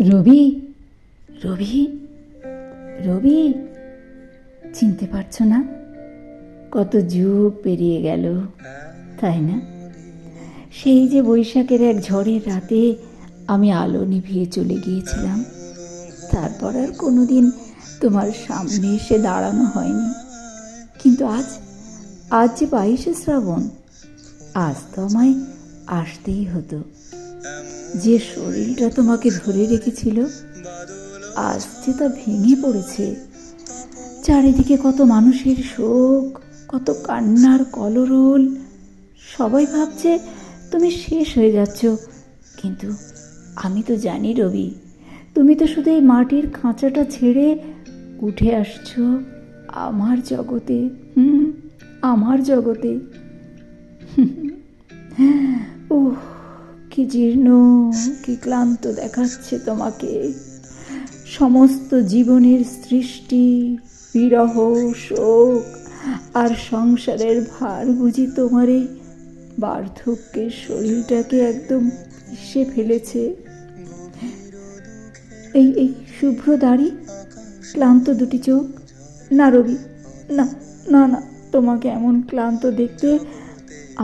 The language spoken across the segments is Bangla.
রবি, রবি, রবি, চিনতে পারছো না? কত যুগ পেরিয়ে গেল, তাই না? সেই যে বৈশাখের এক ঝড়ের রাতে আমি আলো নিভিয়ে চলে গিয়েছিলাম, তারপর আর কোনোদিন তোমার সামনে এসে দাঁড়ানো হয়নি। কিন্তু আজ আজ যে 22শে শ্রাবণ, আজ তো আমায় আসতেই হতো। যে শরীরটা তোমাকে ধরে রেখেছিল, আজ যে তা ভেঙে পড়েছে। চারিদিকে কত মানুষের শোক, কত কান্নার কলরোল। সবাই ভাবছে তুমি শেষ হয়ে যাচ্ছ, কিন্তু আমি তো জানি রবি, তুমি তো শুধু এই মাটির খাঁচাটা ছেড়ে উঠে আসছো আমার জগতে। আমার জগতে। ওহ, কি জীর্ণ, কি ক্লান্ত দেখাচ্ছে তোমাকে। সমস্ত জীবনের সৃষ্টি, বিরহ, শোক আর সংসারের ভার বুঝি তোমার এই বার্ধক্যের শরীরটাকে একদম পিষে ফেলেছে। এই এই শুভ্র দাড়ি, ক্লান্ত দুটি চোখ। না রবি, না না না, তোমাকে এমন ক্লান্ত দেখতে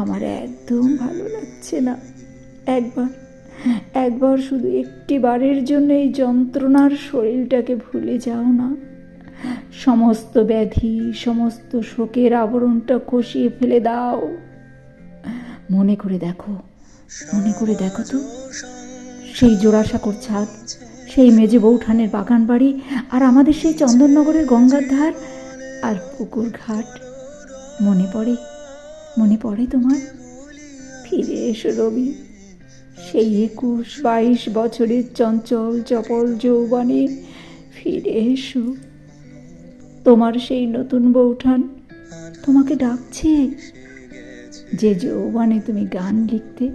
আমার একদম ভালো লাগছে না। একবার শুধু একটি বারের জন্য এই যন্ত্রণার শরীরটাকে ভুলে যাও না। সমস্ত ব্যাধি, সমস্ত শোকের আবরণটা খসিয়ে ফেলে দাও। মনে করে দেখো, মনে করে দেখো তো, সেই জোড়াসাঁকোর ছাদ, সেই মেজে বৌঠানের বাগান বাড়ি, আর আমাদের সেই চন্দননগরের গঙ্গার ধার আর পুকুর ঘাট। মনে পড়ে? মনে পড়ে তোমার? ফিরে এসো রবি, সেই 21-22 বছরের চঞ্চল চপল যৌবনে ফিরে এসো। তোমার সেই নতুন বৌঠান তোমাকে ডাকছে। যে যৌবনে তুমি গান লিখতে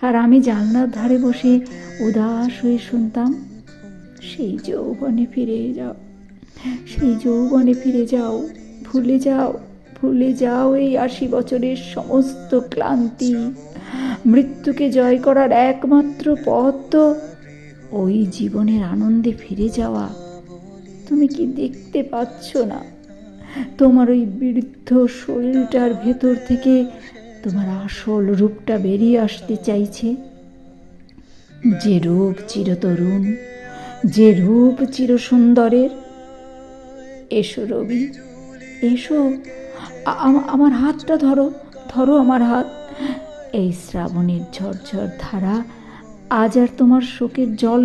আর আমি জানলার ধারে বসে উদাস হয়ে শুনতাম, সেই যৌবনে ফিরে যাও, সেই যৌবনে ফিরে যাও। ভুলে যাও, ভুলে যাও এই 80 বছরের সমস্ত ক্লান্তি। মৃত্যুকে জয় করার একমাত্র পথ তো ওই জীবনের আনন্দে ফিরে যাওয়া। তুমি কি দেখতে পাচ্ছ না? তোমার ওই বৃদ্ধ শরীরটার ভেতর থেকে তোমার আসল রূপটা বেরিয়ে আসতে চাইছে। যে রূপ চিরতরুণ, যে রূপ চিরসুন্দরের। এসো রবি, এসো, আমার হাতটা ধরো, ধরো আমার হাত। এই শ্রাবণের ঝরঝর ধারা আজ আর তোমার শোকের জল